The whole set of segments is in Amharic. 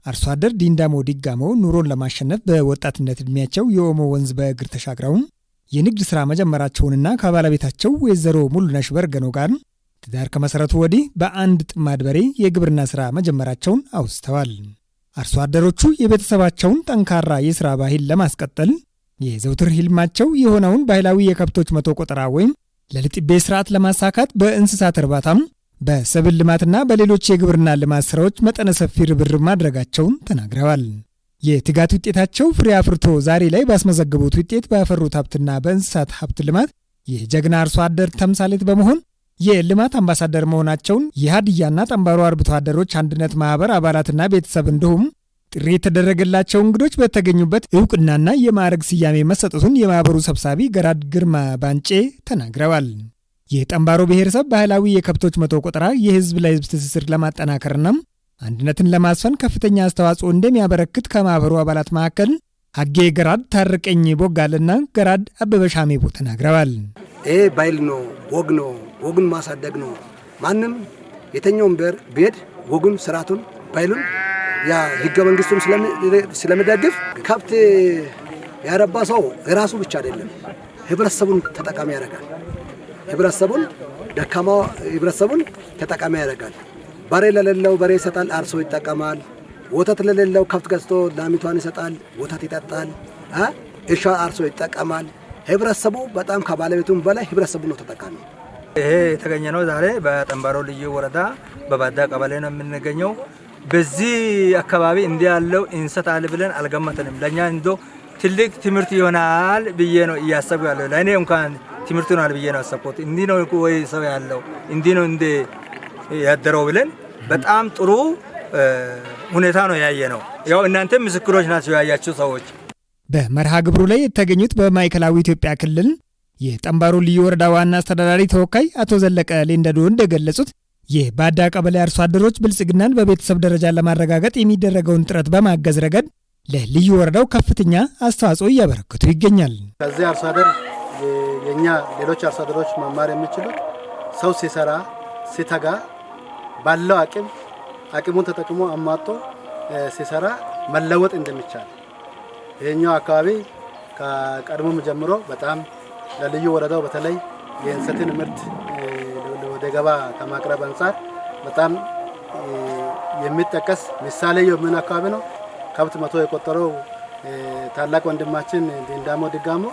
አርሶ አደር ዲንዳሞ ዲጋሞ ኑሮን ለማሸነፍ በወጣትነት እድሜያቸው የኦሞ ወንዝ በእግር ተሻግረው የንግድ ሥራ መጀመራቸውንና ከባለቤታቸው ወይዘሮ ሙሉነሽ በርገኖ ጋር ትዳር ከመሰረቱ ወዲህ በአንድ ጥማድ በሬ የግብርና ሥራ መጀመራቸውን አውስተዋል። አርሶ አደሮቹ የቤተሰባቸውን ጠንካራ የሥራ ባህል ለማስቀጠል የዘውትር ህልማቸው የሆነውን ባህላዊ የከብቶች መቶ ቆጠራ ወይም ለልጥቤ ስርዓት ለማሳካት በእንስሳት እርባታም በሰብል ልማትና በሌሎች የግብርና ልማት ስራዎች መጠነ ሰፊ ርብርብ ማድረጋቸውን ተናግረዋል። የትጋት ውጤታቸው ፍሬ አፍርቶ ዛሬ ላይ ባስመዘገቡት ውጤት ባፈሩት ሀብትና በእንስሳት ሀብት ልማት የጀግና አርሶ አደር ተምሳሌት በመሆን የልማት አምባሳደር መሆናቸውን የሀዲያና ጠንባሮ አርብቶ አደሮች አንድነት ማህበር አባላትና ቤተሰብ እንዲሁም ጥሪ የተደረገላቸው እንግዶች በተገኙበት እውቅናና የማዕረግ ስያሜ መሰጠቱን የማህበሩ ሰብሳቢ ገራድ ግርማ ባንጬ ተናግረዋል። የጠንባሮ ብሔረሰብ ባህላዊ የከብቶች መቶ ቆጠራ የህዝብ ለህዝብ ትስስር ለማጠናከርና አንድነትን ለማስፈን ከፍተኛ አስተዋጽኦ እንደሚያበረክት ከማህበሩ አባላት መካከል ሀጌ ገራድ ታርቀኝ ቦጋልና ገራድ አበበሻሜቦ ተናግረዋል። ይሄ ባይል ነው፣ ወግ ነው፣ ወጉን ማሳደግ ነው። ማንም የተኛውን ቤድ ወጉን፣ ስርዓቱን፣ ባይሉን ያ ህገ መንግስቱን ስለሚደግፍ ከብት ያረባ ሰው የራሱ ብቻ አይደለም ህብረተሰቡን ተጠቃሚ ያደርጋል። ህብረተሰቡን ደካማ ህብረተሰቡን ተጠቃሚ ያደርጋል። በሬ ለሌለው በሬ ይሰጣል፣ አርሶ ይጠቀማል። ወተት ለሌለው ከብት ገዝቶ ላሚቷን ይሰጣል፣ ወተት ይጠጣል። እርሻ አርሶ ይጠቀማል። ህብረተሰቡ በጣም ከባለቤቱም በላይ ህብረተሰቡ ነው ተጠቃሚ። ይሄ የተገኘ ነው ዛሬ በጠንባሮ ልዩ ወረዳ በባዳ ቀበሌ ነው የምንገኘው። በዚህ አካባቢ እንዲህ ያለው እንሰት አለ ብለን አልገመተንም። ለኛ እንዶ ትልቅ ትምህርት ይሆናል ብዬ ነው እያሰቡ ያለው። ለእኔ እንኳን ትምህርት ይሆናል ብዬ ነው ያሰብኩት። እንዲህ ነው ወይ ሰው ያለው እንዲህ ነው እንደ ያደረው ብለን በጣም ጥሩ ሁኔታ ነው ያየ ነው። ያው እናንተ ምስክሮች ናቸው ያያችሁ ሰዎች። በመርሃ ግብሩ ላይ የተገኙት በማዕከላዊ ኢትዮጵያ ክልል የጠንባሮ ልዩ ወረዳ ዋና አስተዳዳሪ ተወካይ አቶ ዘለቀ ሌንደዶ እንደገለጹት የባዳ ቀበሌ አርሶ አደሮች ብልጽግናን በቤተሰብ ደረጃ ለማረጋገጥ የሚደረገውን ጥረት በማገዝ ረገድ ለልዩ ወረዳው ከፍተኛ አስተዋጽኦ እያበረከቱ ይገኛል። ከዚህ አርሶ አደር የኛ ሌሎች አርሶ አደሮች መማር የሚችሉት ሰው ሲሰራ ሲተጋ ባለው አቅሙን ተጠቅሞ አሟጦ ሲሰራ መለወጥ እንደሚቻል ይሄኛው አካባቢ ከቀድሞም ጀምሮ በጣም ለልዩ ወረዳው በተለይ የእንሰትን ምርት ወደ ገባ ከማቅረብ አንጻር በጣም የሚጠቀስ ምሳሌ የምን አካባቢ ነው። ከብት መቶ የቆጠረው ታላቅ ወንድማችን ዲንዳሞ ዲጋሞ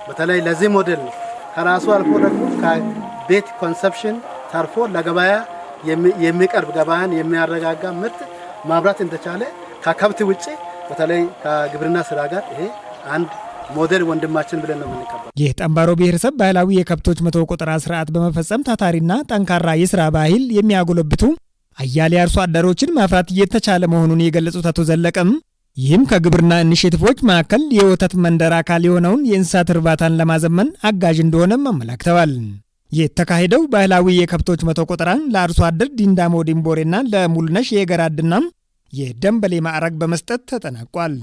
በተለይ ለዚህ ሞዴል ነው። ከራሱ አልፎ ደግሞ ከቤት ኮንሰፕሽን ተርፎ ለገበያ የሚቀርብ ገበያን የሚያረጋጋ ምርት ማምራት እንደቻለ ከከብት ውጪ በተለይ ከግብርና ስራ ጋር ይሄ አንድ ሞዴል ወንድማችን ብለን ነው የምንቀበለው። የጠንባሮ ብሔረሰብ ባህላዊ የከብቶች መቶ ቆጠራ ስርዓት በመፈጸም ታታሪና ጠንካራ የስራ ባህል የሚያጎለብቱ አያሌ አርሶ አደሮችን ማፍራት እየተቻለ መሆኑን የገለጹት አቶ ዘለቀም ይህም ከግብርና ኢኒሼቲቮች መካከል የወተት መንደር አካል የሆነውን የእንስሳት እርባታን ለማዘመን አጋዥ እንደሆነም አመላክተዋል። የተካሄደው ባህላዊ የከብቶች መቶ ቆጠራ ለአርሶ አደር ዲንዳሞ ዲምቦሬና ለሙሉነሽ የገራድና የደንበሌ ማዕረግ በመስጠት ተጠናቋል።